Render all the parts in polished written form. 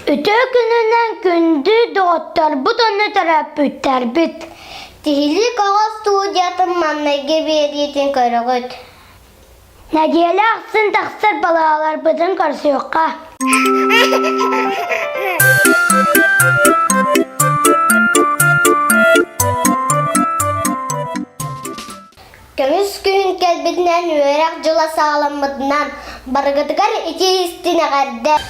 Öte gününden gündü doktor bu da ne terapeutler bit. Dili kağıt studiyatın mannege bir yetin körüğüt. Ne diyelaksın taksır balalar bıdın karşı yok ha. Kömüs gün kelbetinden üyerak jıla sağlanmadığından bargıdıgar içi istine kadar.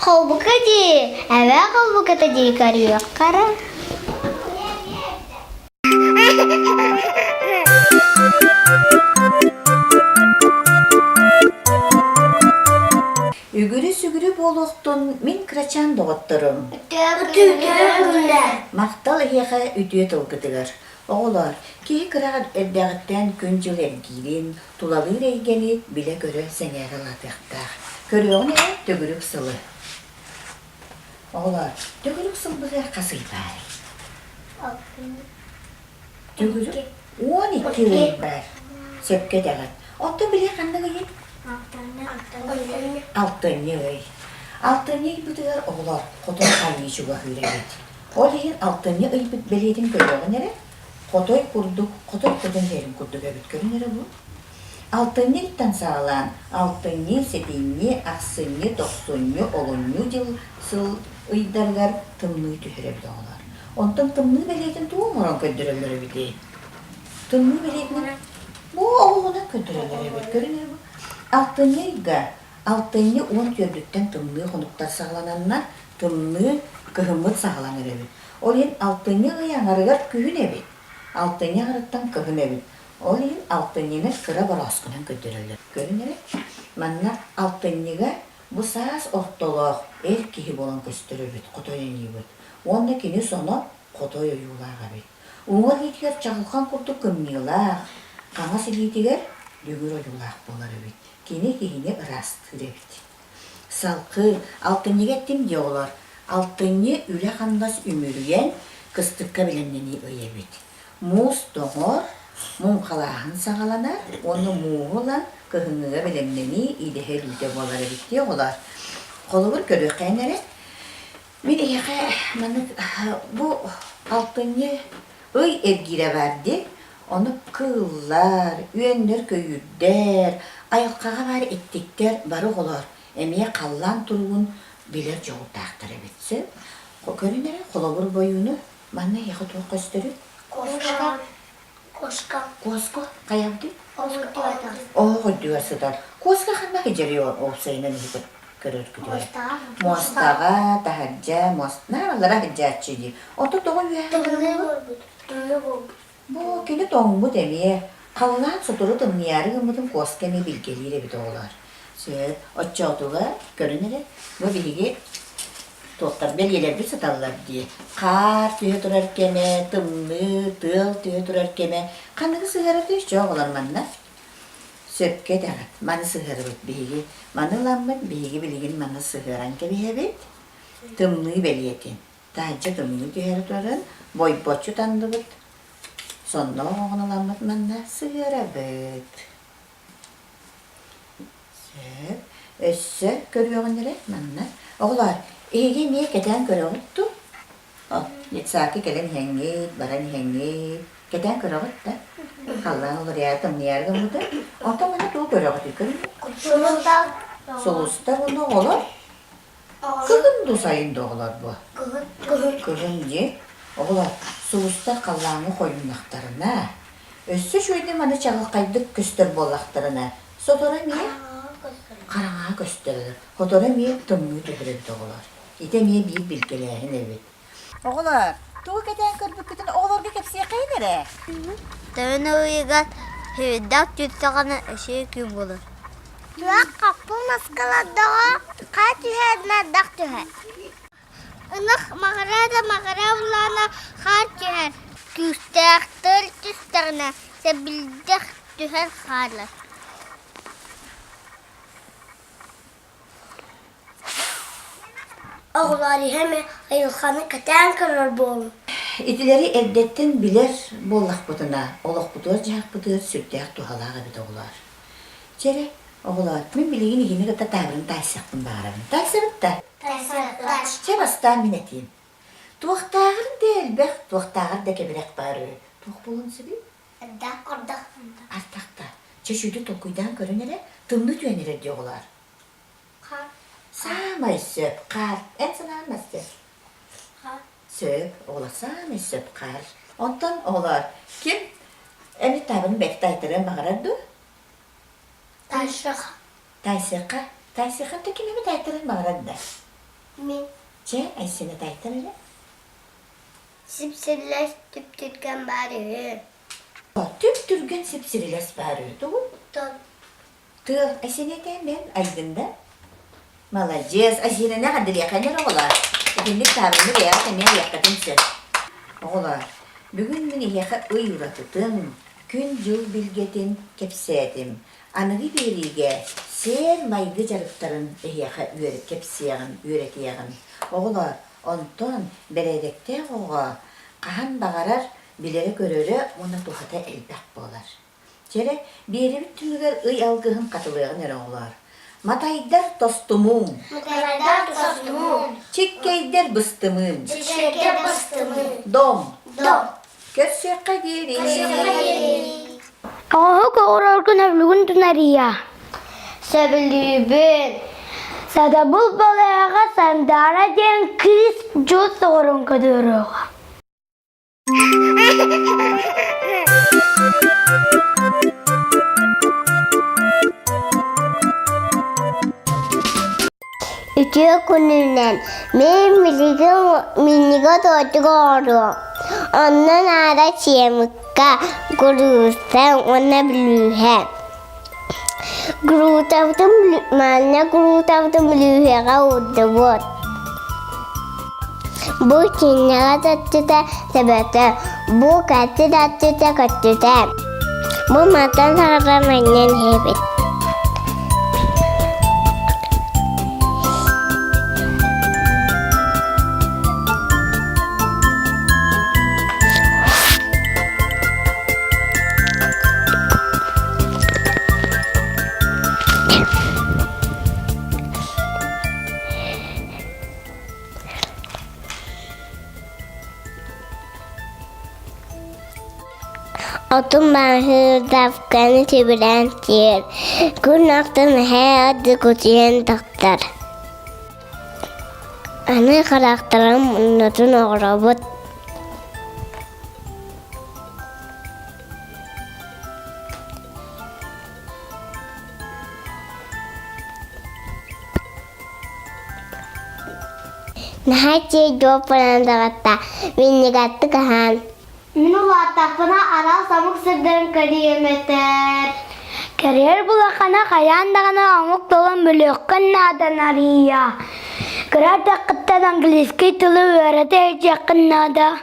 Kolbukacı, eve kolbukacı karıyor kara. Ügürü sügürü boluktun min kıraçan doğutturum. Maktal hehe üdüye tılgıdıgar. Oğlar, ki kıra erdağıttan küncül ergirin, tulalı reygeni bile göre seneri ladıqtaq. Körüğün tögürük sılı. Oğlar, tögürük sılı bize kasıy bari. Tögürük 12 rey var. Söpke dağıt. Ottu bile kandığı yip. Altını bıdıgar oğlar, kotoy kalmayı şuga hürevet. Oleyin altını ıybıt belediğin körüğü nere? Kotoy kurduk, kotoy kurdun yerim kurduk evet körü nere bu? Altını itten sağlan, altını, sedini, aksını, doksunyu, olunyu sıl ıydargar tımnıyı tühürebilir oğlar. Ondan tımnıyı belediğin tuğumaran köndürülür bile. Tımnıyı belediğin bu oğluna köndürülür evet körü nere bu? Altını 10 kördükten tımlığı konuklar sağlananlar tımlığı kıhımıt sağlanır evet. Olin altını yanarıgar kühün evet. Altını yanarıktan kıhın evet. Olin altını kıra baraskınan götürülür. Görün evet. Manna altını bu sağız ortolog erkeği bolan göstürür evet. Kotoyan gibi. Ondakini sonu kotoya yular evet. Uğur hitigar çağılkan kurdu kımmıyorlar. Kama silitigar dügür oyulak bolar evet. Kini kihini rast hürebit. salkı, altıncı gettim diyorlar. Altıncı üle kandas ümürüyen kıstıkka bilenneni öyebit. Mus doğur, mum kalahın sağalanar, onu muğulan kıhınıga bilenneni idehel üde bolar ebit diyorlar. Kolubur görüyor kaynere. Bir de bu altıncı öy evgire verdi. Onu kıllar, üyenler köyüdder, ayılkağa var ettikler barı olar. Emeye kallan turgun bilir çoğu tahtır ebitse. O körünere kolabur boyunu bana yakıt o gösterir. Koşka. Koşka. Koska kayabdı. Koşka. O diyorsalar. Koska hanma geceriyor o sayının hükür görür gidiyor. Mostağa, tahacca, naralara hıccatçı diyor. Otur doğu üye. Bu kini dongu demeye kallan soturu dımniyarı gımıdım koskemi bilgeliyle bir doğular. Söyle, oçağıdılar, görünere, bu bilgi Doktor belgeler bir satarlar diye. Kar tüye durar keme, tımlı, tıl tüye durar keme. Kanıgı sığarı düş çok olan manna. Söpke dağıt, manı sığarı bit bilgi. Manı lammet bilgi bilgin manı sığaran ke bihebit. Tımlı belyetin. Tahanca tımlı tüye durarın, boy boçu tanıdı bit. Sonra oğunu lammet manna sığarı bit. Söp, össe görüyorsun nere manna. Oğlar, Ege niye keden kırağıttı? Yetsaki gelen hengit, baran hengit. Keden kırağıttı. Kallan olur yardım yardım bu da. Ondan bana doğu kırağıttı. Sulusta. Solusta bunu olur. Kıgın da sayın doğular bu. Kıgın diye. Oğlar, solusta kallanı koyunlaklarına. Össü şöyle bana çağıl kaydık küstür bollaklarına. Sotora niye? Karağa gösterilir. Fotoğraf niye tımlı tübürüp doğular. İtemiye bir bilgelerin evet. Oğlar, tuğ keden kırbıkıdın oğlar bir kepsiye kaynere. Tövene uyugat. Hüvdak tütsağına eşeği kim bulur. Tuğak kapı maskala dağa. Kaç tüher dak tüher. Inak mağara bulana kar tüher. Küstektır tüstağına. Sebildik tüher karlar. Oğulları hemen ayılkanı katen kırır boğulun. İtileri evdetten bilir bollak buduna. Olak budur, cahak budur, sürtüyak duhalağı bir doğular. Çere, oğlar, ben bilgin yeni gıda tavrını taysaqtım bağırın. Taysaqtım da. Taş. Çabastan min eteyim. Tuğaktağır değil, bek tuğaktağır da kebirek bağırı. Tuğak bulun sebi? Dak ordak. Artakta. Çeşüdü tokuydan görünere, tımlı tüyenere diyorlar. Kar. Samay söp kar. En sana söp. Kar. Söp, oğla samay söp kar. Ondan oğlar kim? Emi tabını bek taytırın bağırdı. Taşrık. Taysıqa. Taysıqa da kim emi taytırın bağırdı. Min. Çe, ay seni taytırın. Sipsirler tüptürken bari. Tüp türgün sipsiriles bağırdı. Ton. Tığ, ay seni temen aydında. Malacağız, ay seni ne kadar yakanır oğlar. Günlük tavrını veya temel yakatın söp. Oğlar, bugün beni yaka uyuratıtın, gün yıl bilgetin kepsedim. Anıgı birige, sen maydı carıktarın yaka kepseyen, üreteyen. Oğlar, ondan beredekte oğa, kahan bağırar, bilere görürü, ona tuhata elbek bolar. Çere, biri bütünüger ıy algıhın katılığın ere oğlar. Mataydar tostumum, Mutaylar tostumun. çikkeyder bıstımım, Çiçekler bastımın. dom, Dom. köse kaderi. Aha kororgun evlugun tunariya. Sebilibin. Sada bul balayaga sandara den kris jo sorun kaduro. Üçüyor kunundan. Benim miniga doğru. Ondan ara çiyemukka. Gurustan ona blühe. Gurutavdım blühmanına gurutavdım blühega uduvut. Bu çinlere tatlıda sebete. Bu katı tatlıda katlıda. Bu matan sarılan annen hebet. Otun mahır dafkanı çeviren yer. Gün aktın he adı kutuyen doktor. Anı karakterim notun oğrabut. Nahace jawab penanda Winnie kata kahan. Minu watakna ara samuk sedang kadiyemeter. Kariyer bulakana kayandagana amuk tolan bölökkan nadan arıya. Kırar dakikten Angiliski tulu öğrete yakın nada.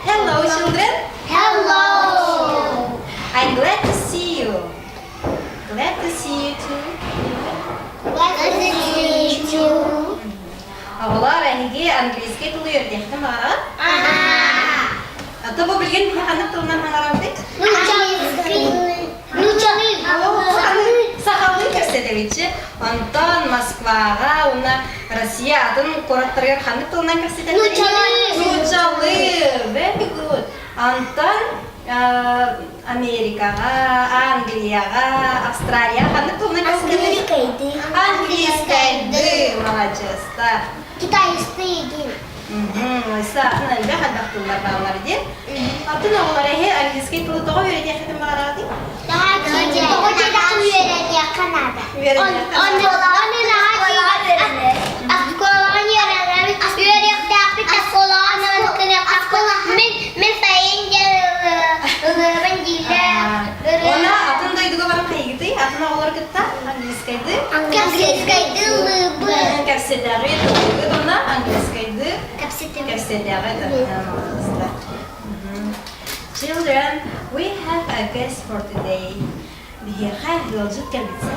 Hello, children. Hello. I'm glad to see you. Glad to see you too. What is it? Ağlar әйге английский тілі өрдекті мағара. Тобы білген қанық тілінен мағарауды? Сақалын көрсетелетші. Антон Москваға, оны Россия атын қораттарға қанық тілінен көрсетелетші? Нучалы. Very good. Антон Америкаға, Англияға, Австралияға қанық тілінен көрсетелетші? Английскайды. Молодец. Китайский егин. Саатын әлбе қадақтылар бағалар де. Атын оғылар әйе английский тілі тоғы өреде әқетін бағалар де? Ona атын дойдуға барым қайгыды, атын оғылар күтті английскайды. Кәпседәғі тұлығы дұна английскайды. Кәпседәғі дұна. Children, we have a guest for today. Бихерхай Гылжыт кәлбітсі.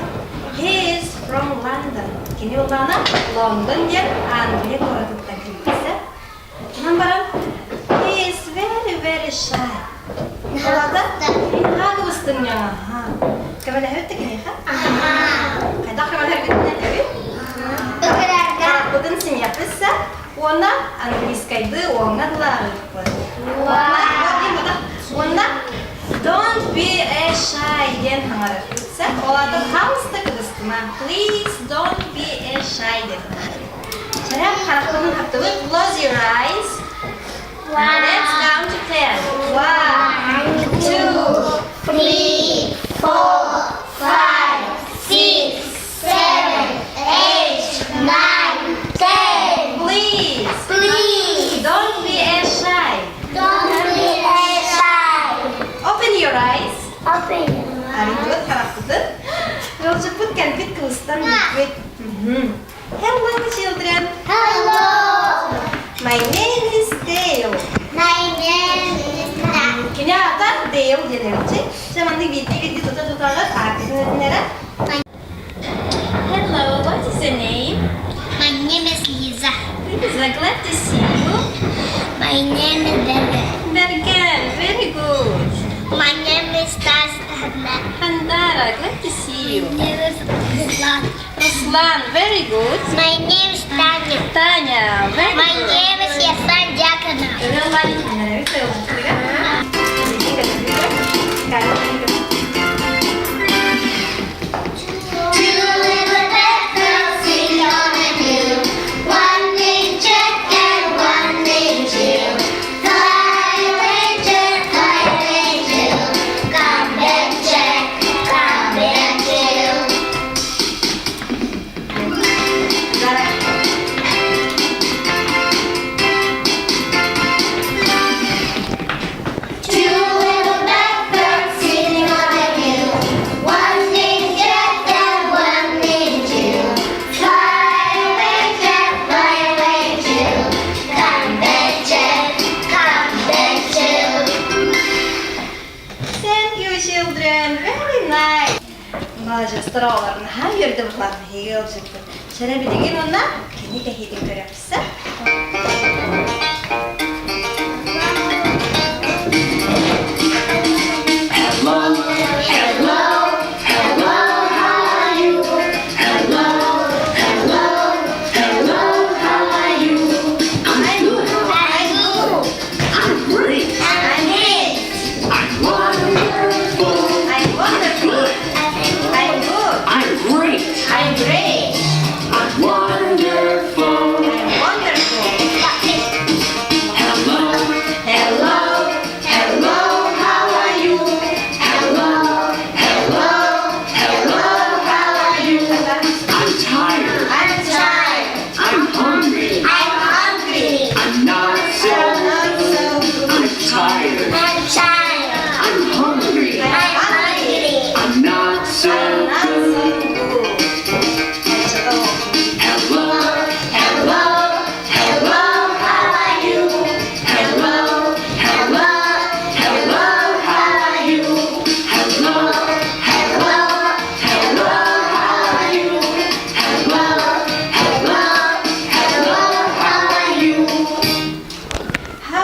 He is from London. Кені олғана Лондон ден Англия қоратыптан кәлбітсі. Кінан барам, he is very shy. Олада, қағы бұстың жаңа. Кәмәлі өтті кенеха? Қайда қамалар бітінен әбі? Қарақпыдың семьяпысы, ona английскайды оңадылары. Ona don't be a shy ден хаңарыр. Олады қамысты кыдыстыма. Please don't be a shy ден хаңарыр. Шарап қарақпыдың қаптығы. Close your eyes. Let's count to 10. 1, 2, 3, 4, 5, 6, 7, 8, 9, 10. Please, don't be a shy. Open your eyes. Arıcıt karaktıdır. Yolcu put kelbit kılıçtan bitbit. Hello children. My name is Dale. Kini ata Dale denirci. Zaman di biti tuta-tutalar artisinin dinlere. Hello, what is your name? My name is Lisa. Lisa, glad to see you. My name is Bebe. Bergen, very good. My name is Tasna. Handara, glad to see you. My name is Ruslan. Ruslan, very good. My name is Tanya. Tanya, very My good. name is Yasan Jakana. Строоларын һәр yerде бутларны һигел җитте. Шәрәби дигән онна кини кәһидин көрәпсә. Hello, hello, hello, how are you?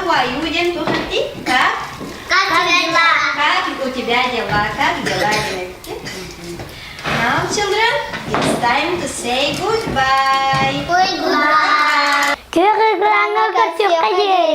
how are you ден тухати? Как у тебя дела? Как дела, демекти? Now, children, it's time to say goodbye. Kaya kaya nga kasi kayo.